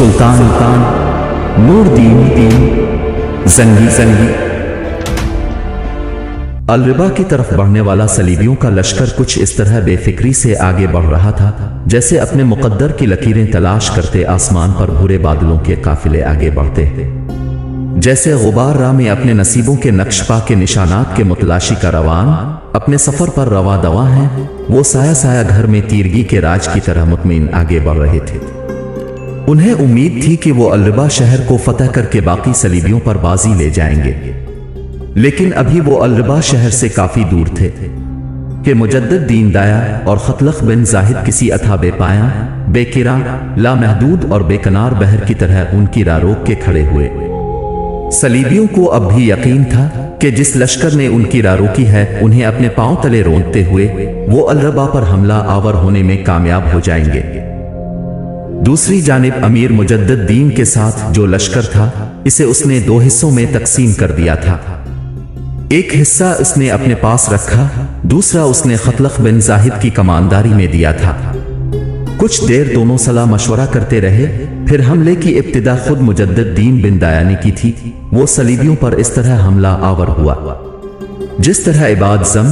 सुल्तान Nureddin जंगी अलरिबा की तरफ बढ़ने वाला सलीबियों का लश्कर कुछ इस तरह बेफिक्री से आगे बढ़ रहा था जैसे अपने मुकद्दर की लकीरें तलाश करते आसमान पर भूरे बादलों के काफिले आगे बढ़ते जैसे गुबार राह में अपने नसीबों के नक्शपा के निशानात के मुतलाशी का रवान अपने सफर पर रवा दवा हैं, वो साया साया घर में तीरगी के राज की तरह मुतमिन आगे बढ़ रहे थे। उन्हें उम्मीद थी कि वो अलरिबा शहर को फतह करके बाकी सलीबियों पर बाजी ले जाएंगे, लेकिन अभी वो अलरिबा शहर से काफी दूर थे कि मुजद्दिद दीन दाया और खतलख बिन जाहिद किसी अथा बेपाया बेकिरा लामहदूद और बेकनार बहर की तरह उनकी राह रोक के खड़े हुए। सलीबियों को अब भी यकीन था कि जिस लश्कर ने उनकी राह रोकी है उन्हें अपने पांव तले रोंदते हुए वो अलरिबा पर हमला आवर होने में कामयाब हो जाएंगे। दूसरी जानिब अमीर मुजद्दिद दीन के साथ जो लश्कर था इसे उसने दो हिस्सों में तकसीम कर दिया था। एक हिस्सा उसने अपने पास रखा, दूसरा उसने खतलख बिन जाहिद की कमानदारी में दिया था। कुछ देर दोनों सलाह मशवरा करते रहे, फिर हमले की इब्तिदा खुद मुजद्दिद दीन बिन दाया ने की थी। वो सलीबियों पर इस तरह हमला आवर हुआ जिस तरह इबाद ज़म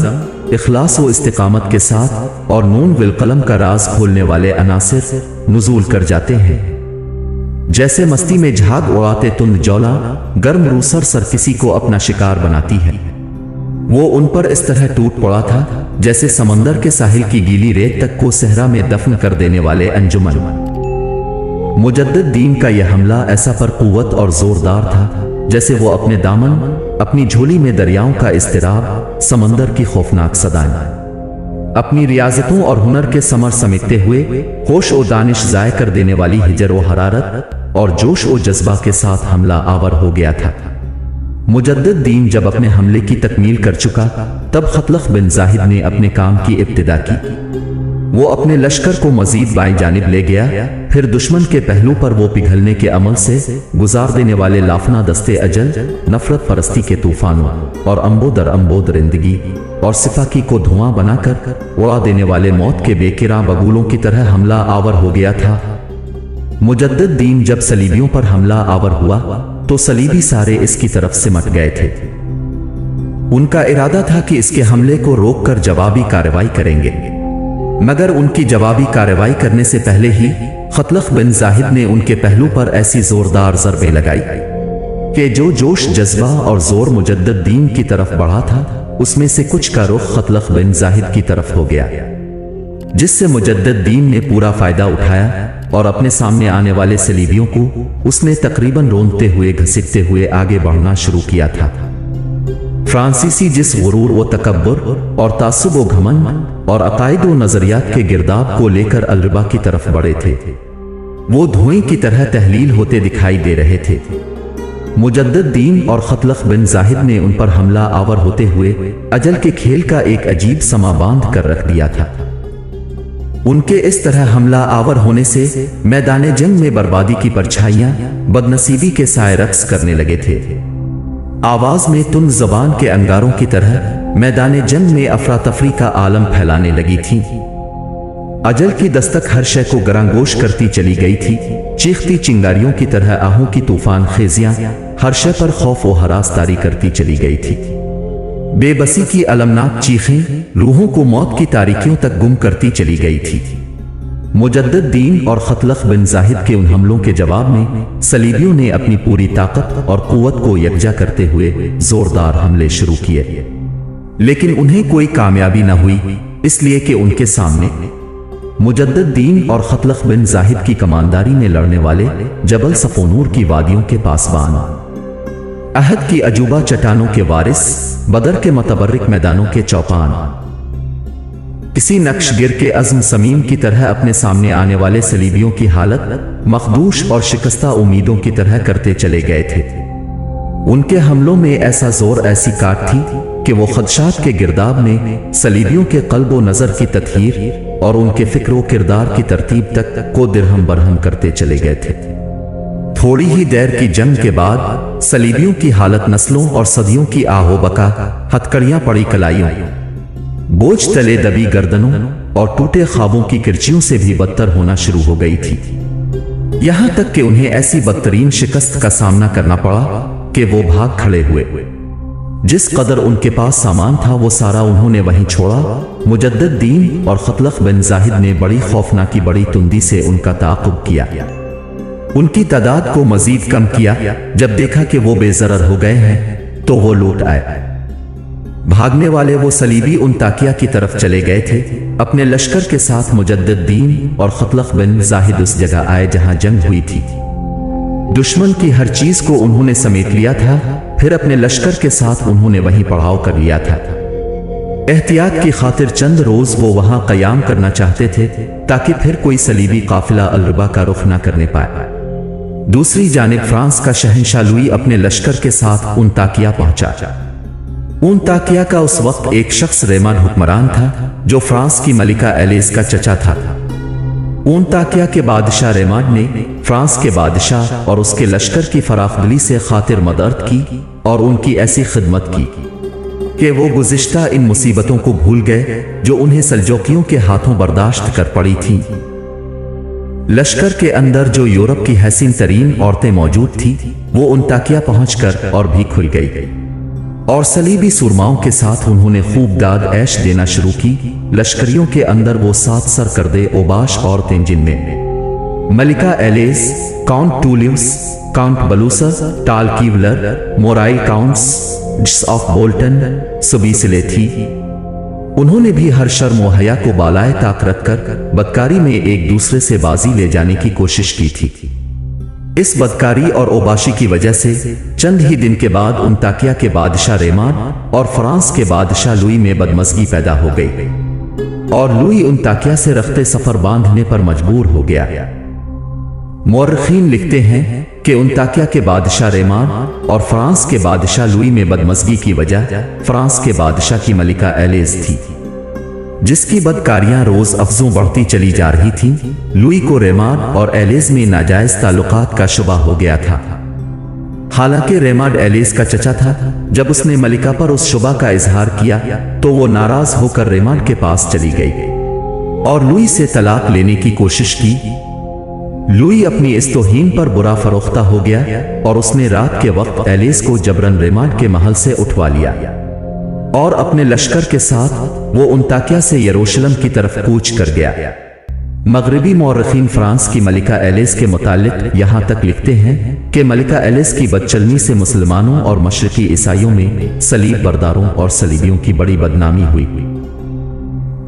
इखलास व इस्तिकामत के साथ और नून विल कलम का राज खोलने वाले अनासिर नुज़ूल कर जाते हैं। जैसे मस्ती में झाग उड़ाते तुंद जौला गर्म रूसर सर किसी को अपना शिकार बनाती है, वो उन पर इस तरह टूट पड़ा था जैसे समंदर के साहिल की गीली रेत तक को सहरा में दफन कर देने वाले अंजुमन। मुजद्दिद दीन का यह हमला ऐसा पर कुव्वत और जोरदार था जैसे वो अपने दामन अपनी झोली में दरियाओं का इस्तिराब समंदर की खौफनाक सदाएं अपनी रियाजतों और हुनर के समर समेटते हुए होश और दानिश जाय कर देने वाली हिजर व हरारत और जोश और जज्बा के साथ हमला आवर हो गया था। मुजद्दिद दीन जब अपने हमले की तकमील कर चुका तब खतलख बिन जाहिद ने अपने काम की इब्तिदा की। वो अपने लश्कर को मजीद बाईं जानिब ले गया, फिर दुश्मन के पहलू पर वो पिघलने के अमल से गुजार देने वाले लाफना दस्ते अजल नफरत परस्ती के तूफानों और अम्बो दर अम्बो दरिंदगी और सिफाकी को धुआं बनाकर उड़ा देने वाले मौत के बेकिरां बगुलों की तरह हमला आवर हो गया था। मुजद्दिद दीन जब सलीबियों पर हमला आवर हुआ तो सलीबी सारे इसकी तरफ सिमट गए थे। उनका इरादा था कि इसके हमले को रोककर जवाबी कार्रवाई करेंगे, मगर उनकी जवाबी कार्रवाई करने से पहले ही खतलख बिन जाहिद ने उनके पहलू पर ऐसी जोरदार ज़रबे लगाई कि जो जोश जज्बा और जोर मुजद्दिद दीन की तरफ बढ़ा था उसमें से कुछ का रुख खतलख बिन जाहिद की तरफ हो गया, जिससे मुजद्दिद दीन ने पूरा फायदा उठाया और अपने सामने आने वाले सलीबियों को उसने तकरीबन रोंदते हुए घसीटते हुए आगे बढ़ना शुरू किया था। फ्रांसीसी जिस गुरूर व तकब्बुर और तासुब व घमंड और अकायद व नजरियात के गिरदाब को लेकर अलरिबा की तरफ बढ़े थे, वो धुएं की तरह तहलील होते दिखाई दे रहे थे। मुजद्दिद दीन और खतलख बिन जाहिद ने उन पर हमला आवर होते हुए अजल के खेल का एक अजीब समा बांध कर रख दिया था। उनके इस तरह हमला आवर होने से मैदान जंग में बर्बादी की परछाइयां बदनसीबी के साए रक्स करने लगे थे। आवाज में तुम जबान के अंगारों की तरह मैदान जंग में अफरा तफरी का आलम फैलाने लगी थी। अजल की दस्तक हर शय को गरांगोश करती चली गई थी। चीखती चिंगारियों की तरह आहों की तूफान खेजियां हर शय पर खौफ व हरास तारी करती चली गई थी। बेबसी की अलमनाक चीखें रूहों को मौत की तारीकियों तक गुम करती चली गई थी। मुजद्दिद दीन और खतलख बिन जाहिद के उन हमलों के जवाब में सलीबियों ने अपनी पूरी ताकत और कुव्वत को यकजा करते हुए जोरदार हमले शुरू किए, लेकिन उन्हें कोई कामयाबी न हुई, इसलिए कि उनके सामने मुजद्दिद दीन और खतलख बिन जाहिद की कमानदारी में लड़ने वाले जबल सफोनूर की वादियों के पासबान, अहद की अजूबा चट्टानों के वारिस, बदर के मतबर्रिक मैदानों के चौपान, किसी नक्शगिर के अज़्म समीम की तरह अपने सामने आने वाले सलीबियों की हालत मखदूश और शिकस्ता उम्मीदों की तरह करते चले गए थे। उनके हमलों में ऐसा जोर ऐसी काट थी कि वो खदशात के गिरदाब में सलीबियों के कल्ब व नज़र की तत्हीर और उनके फिक्र व किरदार की तरतीब तक को दिरहम बरहम करते चले गए थे। थोड़ी ही देर की जंग के बाद सलीबियों की हालत नस्लों और सदियों की आहो बका हथकड़ियां पड़ी कलाइयों बोझ तले दबी गर्दनों और टूटे ख्वाबों की किरचियों से भी बदतर होना शुरू हो गई थी। यहां तक कि उन्हें ऐसी बदतरीन शिकस्त का सामना करना पड़ा कि वो भाग खड़े हुए। जिस कदर उनके पास सामान था वो सारा उन्होंने वहीं छोड़ा। मुजद्दिद दीन और खतलख बिन जाहिद ने बड़ी खौफनाकी बड़ी तुंदी से उनका ताक़ुब किया। उनकी तादाद को मजीद कम किया। जब देखा कि वो बेजरर हो गए हैं तो वो लौट आए। भागने वाले वो सलीबी उन ताकिया की तरफ चले गए थे। अपने लश्कर के साथ मुजद्दिद दीन और खतलख बिन जाहिद उस जगह आए जहां जंग हुई थी। दुश्मन की हर चीज को उन्होंने समेट लिया था। फिर अपने लश्कर के साथ उन्होंने वहीं पड़ाव कर लिया था। एहतियात की खातिर चंद रोज वो वहां कयाम करना चाहते थे ताकि फिर कोई सलीबी काफिला अलरबा का रुख न करने पाए। दूसरी जानिब फ्रांस का शहंशाह लुई अपने लश्कर के साथ उन ताकिया पहुंचा। उन ताकिया का उस वक्त एक शख्स रेमान हुक्मरान था जो फ्रांस की मलिका एलिज़ का चचा था। उन ताकिया के बादशाह रेमान ने फ्रांस के बादशाह और उसके लश्कर की फराखदिली से खातिर मदद की और उनकी ऐसी खिदमत की कि वो गुज़िश्ता इन मुसीबतों को भूल गए जो उन्हें सल्जोकियों के हाथों बर्दाश्त कर पड़ी थीं। लश्कर के अंदर जो यूरोप की हसीन तरीन औरतें मौजूद थीं वो उन ताकिया पहुंचकर और भी खुल गई और सलीबी सुरमाओं के साथ उन्होंने खूब दाद ऐश देना शुरू की। लश्करियों के अंदर वो 7 सरकर्दे ओबाश औरतें जिनमें मलिका एलिज़, काउंट टूलियस, काउंट बलूसा, टाल कीवलर, मोराइल काउंट्स ऑफ बोल्टन सबीसले थी। उन्होंने भी हर शर्म व हया को बालाए ताक रखकर बदकारी में एक दूसरे से बाजी ले जाने की कोशिश की थी। इस बदकारी और ओबाशी की वजह से चंद ही दिन के बाद उन ताकिया के बादशाह रेमान और फ्रांस के बादशाह लुई में बदमज़गी पैदा हो गई और लुई उन ताकिया से रखते सफर बांधने पर मजबूर हो गया। मुअर्रिखीन लिखते हैं कि उन ताकिया के बादशाह रेमान और फ्रांस के बादशाह लुई में बदमज़गी की वजह फ्रांस के बादशाह की मलिका एलिज़ थी, जिसकी बदकारियां रोज अफजों बढ़ती चली जा रही थीं। लुई को रेमान और एलिज़ में नाजायज ताल्लुकात का शुबा हो गया था। हालांकि रेमान एलिज़ का चचा था। जब उसने मलिका पर उस शुबा का इजहार किया तो वो नाराज होकर रेमान के पास चली गई और लुई से तलाक लेने की कोशिश की। लुई अपनी इस तौहीन पर बुरा फरोख्ता हो गया और उसने रात के वक्त एलिज़ को जबरन रेमान के महल से उठवा लिया और अपने लश्कर के साथ वो उन ताकिया से यरूशलेम की तरफ कूच कर गया। मगरबी मौरखीन फ्रांस की मलिका एलिज़ के मुतालिक यहाँ तक लिखते हैं कि मलिका एलिज़ की बदचलनी से मुसलमानों और मशरकी ईसाइयों में सलीब बरदारों और सलीबियों की बड़ी बदनामी हुई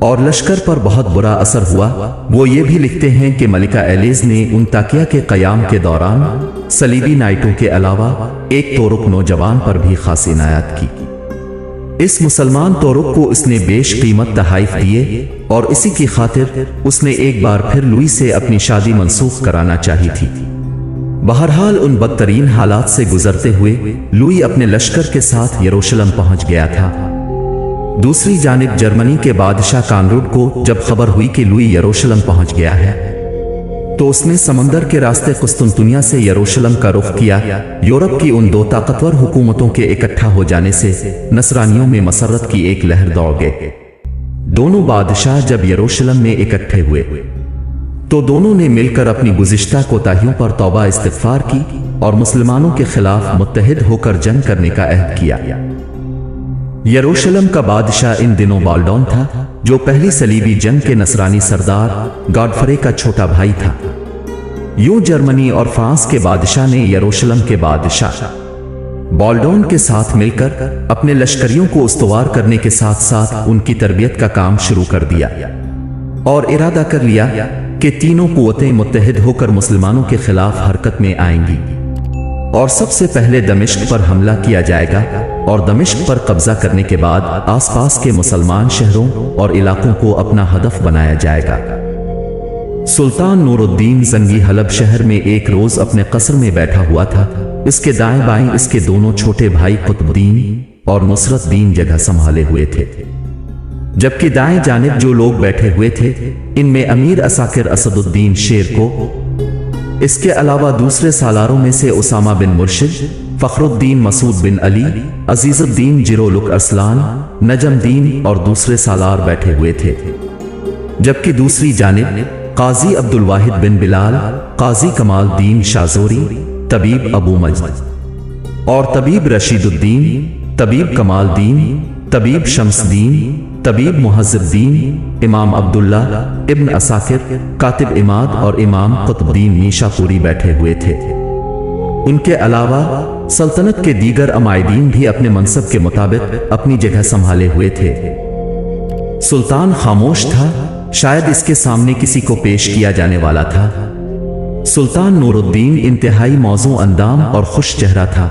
और लश्कर पर बहुत बुरा असर हुआ। वो ये भी लिखते हैं कि मलिका एलिज़ ने उन ताकिया के क़याम के दौरान सलीबी नाइटों के अलावा एक तोरुक नौजवान पर भी खास इनायत की। इस मुसलमान तोरुक को उसने बेश कीमत तहाइफ दिए और इसी की खातिर उसने एक बार फिर लुई से अपनी शादी मंसूख कराना चाही थी। बहरहाल उन बदतरीन हालात से गुजरते हुए लुई अपने लश्कर के साथ यरूशलेम पहुंच गया था। दूसरी जानिब जर्मनी के बादशाह कानरूड को जब खबर हुई कि लुई यरूशलेम पहुंच गया है तो उसने समंदर के रास्ते कुस्तुनतुनिया से यरूशलेम का रुख किया। यूरोप की उन 2 ताकतवर हुकूमतों के इकट्ठा हो जाने से नसरानियों में मसरत की एक लहर दौड़ गई। दोनों बादशाह जब यरूशलेम में इकट्ठे हुए तो दोनों ने मिलकर अपनी गुज़िश्ता कोताहियों पर तौबा इस्तिग़फ़ार की और मुसलमानों के खिलाफ मुत्तहिद होकर जंग करने का अहद किया। यरूशलेम का बादशाह इन दिनों बाल्डोन था, जो पहली सलीबी जंग के नसरानी सरदार गॉडफ्रे का छोटा भाई था। यूं जर्मनी और फ्रांस के बादशाह ने यरूशलेम के बादशाह बाल्डोन के साथ मिलकर अपने लश्करियों को उस्तवार करने के साथ साथ उनकी तरबियत का काम शुरू कर दिया और इरादा कर लिया कि तीनों कुव्वतें मुत्तहिद होकर मुसलमानों के खिलाफ हरकत में आएंगी और सबसे पहले दमिश्क पर हमला किया जाएगा और दमिश्क पर कब्जा करने के बाद आसपास के मुसलमान शहरों और इलाकों को अपना हदफ बनाया जाएगा। सुल्तान नूरुद्दीन जंगी हलब शहर में एक रोज अपने कस्र में बैठा हुआ था। इसके दाएं बाएं इसके दोनों छोटे भाई कुतुबुद्दीन और नुसरतद्दीन जगह संभाले हुए थे, जबकि दाएं जानिब जो लोग बैठे हुए थे इनमें अमीर असाकिर असदुद्दीन शेर को, इसके अलावा दूसरे सालारों में से उसामा बिन मुर्शिद, फखरुद्दीन मसूद बिन अली, अजीजुद्दीन जिरोलुक अरसलान, नजमदीन और दूसरे सालार बैठे हुए थे, जबकि दूसरी जानिब قاضی عبدالواحد بن بلال، قاضی کمال الدین شازوری، طبیب ابو مجد اور طبیب رشید الدین، طبیب کمال الدین، طبیب شمس الدین، طبیب مہذب الدین، امام عبداللہ ابن عساکر، کاتب اماد اور امام قطب الدین نیشا پوری بیٹھے ہوئے تھے۔ ان کے علاوہ سلطنت کے دیگر عمائدین بھی اپنے منصب کے مطابق اپنی جگہ سنبھالے ہوئے تھے۔ سلطان خاموش تھا، شاید اس کے سامنے کسی کو پیش کیا جانے والا تھا۔ سلطان نور الدین انتہائی موزوں اندام اور خوش چہرہ تھا،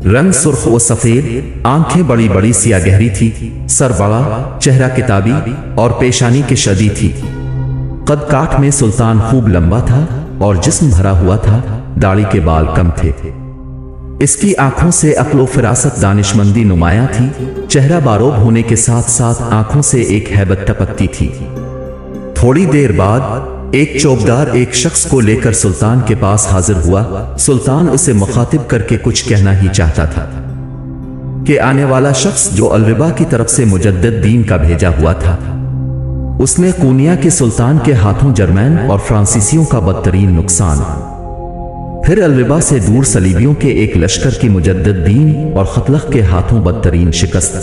رنگ سرخ و سفید، آنکھیں بڑی بڑی سیاہ گہری تھی، سر بڑا، چہرہ کتابی اور پیشانی کے شدید تھی۔ قد کاٹ میں سلطان خوب لمبا تھا اور جسم بھرا ہوا تھا، داڑھی کے بال کم تھے۔ اس کی آنکھوں سے عقل و فراست دانشمندی نمایاں تھی، چہرہ باروب ہونے کے ساتھ ساتھ آنکھوں سے ایک ہیبت ٹپکتی تھی۔ تھوڑی دیر بعد ایک چوبدار ایک شخص کو لے کر سلطان کے پاس حاضر ہوا۔ سلطان اسے مخاطب کر کے کچھ کہنا ہی چاہتا تھا کہ آنے والا شخص جو الربا کی طرف سے مجدد دین کا بھیجا ہوا تھا، اس نے قونیا کے سلطان کے ہاتھوں جرمین اور فرانسیسیوں کا بدترین نقصان، پھر الربا سے دور صلیبیوں کے ایک لشکر کی مجدد دین اور خطلق کے ہاتھوں بدترین شکست،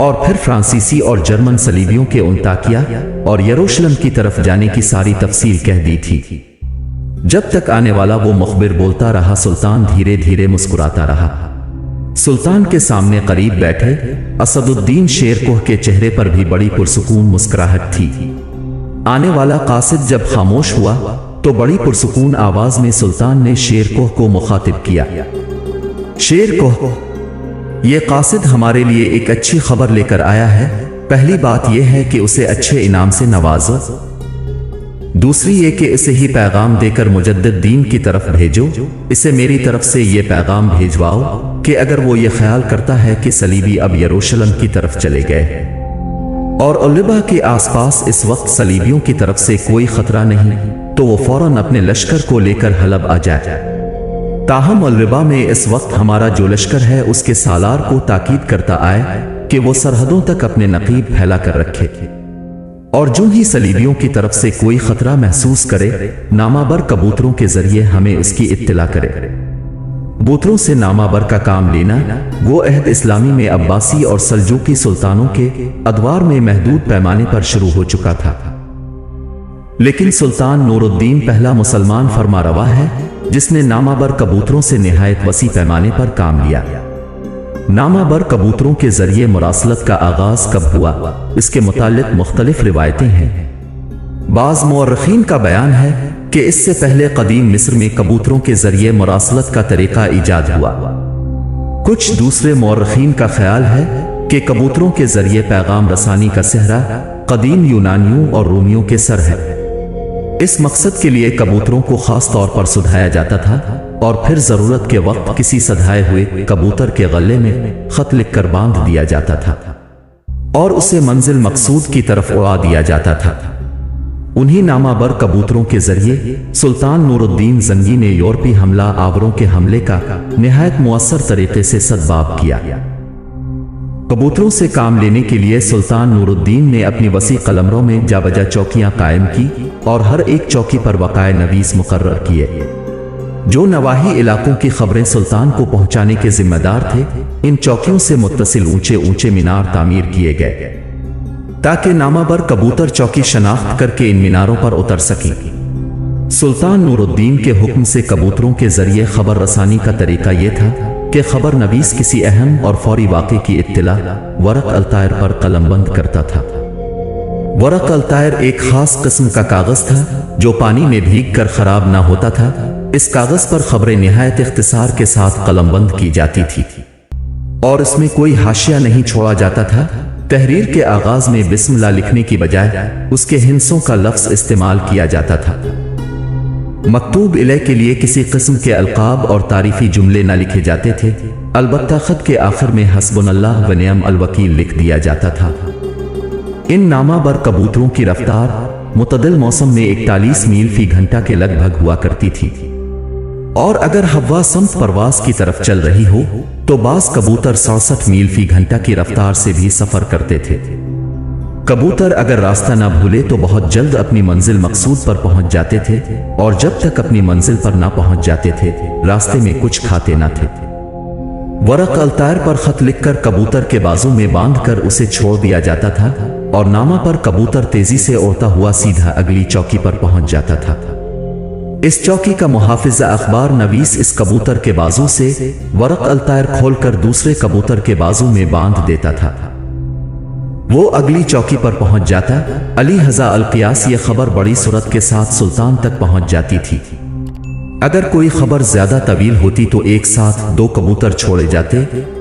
اور پھر فرانسیسی اور جرمن صلیبیوں کے انطاکیہ اور یروشلم کی طرف جانے کی ساری تفصیل کہہ دی تھی۔ جب تک آنے والا وہ مخبر بولتا رہا، سلطان دھیرے دھیرے مسکراتا رہا۔ سلطان کے سامنے قریب بیٹھے اسد الدین شیر کوہ کے چہرے پر بھی بڑی پرسکون مسکراہٹ تھی۔ آنے والا قاصد جب خاموش ہوا تو بڑی پرسکون آواز میں سلطان نے شیر کوہ کو مخاطب کیا۔ شیر کوہ، یہ قاصد ہمارے لیے ایک اچھی خبر لے کر آیا ہے۔ پہلی بات یہ ہے کہ اسے اچھے انعام سے نوازو، دوسری یہ کہ اسے ہی پیغام دے کر مجدد دین کی طرف بھیجو۔ اسے میری طرف سے یہ پیغام بھیجواؤ کہ اگر وہ یہ خیال کرتا ہے کہ صلیبی اب یروشلم کی طرف چلے گئے اور الربا کے آس پاس اس وقت صلیبیوں کی طرف سے کوئی خطرہ نہیں، تو وہ فوراً اپنے لشکر کو لے کر حلب آ جائے۔ تاہم الربا میں اس وقت ہمارا جو لشکر ہے اس کے سالار کو تاکید کرتا آئے کہ وہ سرحدوں تک اپنے نقیب پھیلا کر رکھے، اور جو ہی صلیبیوں کی طرف سے کوئی خطرہ محسوس کرے، نامہ بر کبوتروں کے ذریعے ہمیں اس کی اطلاع کرے۔ کبوتروں سے نامہ بر کا کام لینا وہ عہد اسلامی میں عباسی اور سلجوقی سلطانوں کے ادوار میں محدود پیمانے پر شروع ہو چکا تھا، لیکن سلطان نور الدین پہلا مسلمان فرما روا ہے جس نے نامہ بر کبوتروں سے نہایت وسیع پیمانے پر کام لیا۔ نامہ بر کبوتروں کے ذریعے مراسلت کا آغاز کب ہوا، اس کے متعلق مختلف روایتیں ہیں۔ بعض مورخین کا بیان ہے کہ اس سے پہلے قدیم مصر میں کبوتروں کے ذریعے مراسلت کا طریقہ ایجاد ہوا۔ کچھ دوسرے مورخین کا خیال ہے کہ کبوتروں کے ذریعے پیغام رسانی کا سہرا قدیم یونانیوں اور رومیوں کے سر ہے۔ اس مقصد کے لیے کبوتروں کو خاص طور پر سدھایا جاتا تھا اور پھر ضرورت کے وقت کسی سدھائے ہوئے کبوتر کے غلے میں خط لکھ کر باندھ دیا جاتا تھا اور اسے منزل مقصود کی طرف اڑا دیا جاتا تھا۔ انہی نامہ بر کبوتروں کے ذریعے سلطان نور الدین زنگی نے یورپی حملہ آوروں کے حملے کا نہایت مؤثر طریقے سے سدباب کیا۔ کبوتروں سے کام لینے کے لیے سلطان نور الدین نے اپنی وسیع قلمروں میں جا بجا چوکیاں قائم کی اور ہر ایک چوکی پر وقائے نویس مقرر کیے جو نواحی علاقوں کی خبریں سلطان کو پہنچانے کے ذمہ دار تھے۔ ان چوکیوں سے متصل اونچے اونچے مینار تعمیر کیے گئے تاکہ نامہ بر کبوتر چوکی شناخت کر کے ان میناروں پر اتر سکیں۔ سلطان نور الدین کے حکم سے کبوتروں کے ذریعے خبر رسانی کا طریقہ یہ تھا کہ خبر نویس کسی اہم اور فوری واقعے کی اطلاع ورق الطائر پر قلم بند کرتا تھا۔ ورق الطائر ایک خاص قسم کا کاغذ تھا جو پانی میں بھیگ کر خراب نہ ہوتا تھا۔ اس کاغذ پر خبریں نہایت اختصار کے ساتھ قلم بند کی جاتی تھی اور اس میں کوئی حاشیہ نہیں چھوڑا جاتا تھا۔ تحریر کے آغاز میں بسم اللہ لکھنے کی بجائے اس کے ہندسوں کا لفظ استعمال کیا جاتا تھا۔ مکتوب الیہ کے لیے کسی قسم کے القاب اور تعریفی جملے نہ لکھے جاتے تھے، البتہ خط کے آخر میں حسبنا اللہ و نعم الوکیل لکھ دیا جاتا تھا۔ ان نامہ بر کبوتروں کی رفتار معتدل موسم میں 41 میل فی گھنٹہ کے لگ بھگ ہوا کرتی تھی، اور اگر ہوا سمت پرواز کی طرف چل رہی ہو تو بعض کبوتر 67 میل فی گھنٹہ کی رفتار سے بھی سفر کرتے تھے۔ कबूतर अगर रास्ता ना भूले तो बहुत जल्द अपनी मंजिल मकसूद पर पहुंच जाते थे, और जब तक अपनी मंजिल पर ना पहुंच जाते थे रास्ते में कुछ खाते ना थे। वरक अलतायर पर खत लिखकर कबूतर के बाजू में बांधकर उसे छोड़ दिया जाता था, और नामा पर कबूतर तेजी से उड़ता हुआ सीधा अगली चौकी पर पहुंच जाता था। इस चौकी का मुहाफिज अखबार नवीस इस कबूतर के बाजू से वरक अलतायर खोलकर दूसरे कबूतर के बाजू में बांध देता था। वो अगली चौकी पर पहुंच जाता। अली हज़ा अल-क़ियास ये खबर बड़ी सूरत के साथ सुल्तान तक पहुंच जाती थी। अगर कोई खबर ज्यादा तवील होती तो एक साथ 2 कबूतर छोड़े जाते।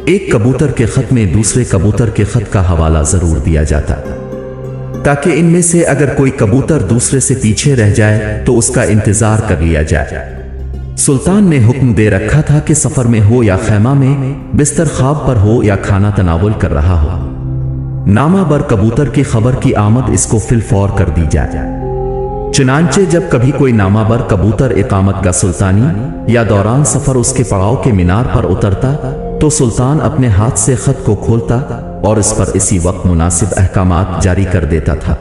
एक कबूतर के खत में दूसरे कबूतर के खत का हवाला जरूर दिया जाता, ताकि इनमें से अगर कोई कबूतर दूसरे से पीछे रह जाए तो उसका इंतजार कर लिया जाए। सुल्तान ने हुक्म दे रखा था कि सफर में हो या खैमा में, बिस्तर ख्वाब पर हो या खाना तनावुल कर रहा हो, नामा बर कबूतर की खबर की आमद इसको फिलफौर कर दी जाए। चुनांचे जब कभी कोई नामा बर कबूतर इकामत का सुल्तानी या दौरान सफर उसके पड़ाव के मीनार पर उतरता तो सुल्तान अपने हाथ से खत को खोलता और इस पर इसी वक्त मुनासिब अहकामात जारी कर देता था।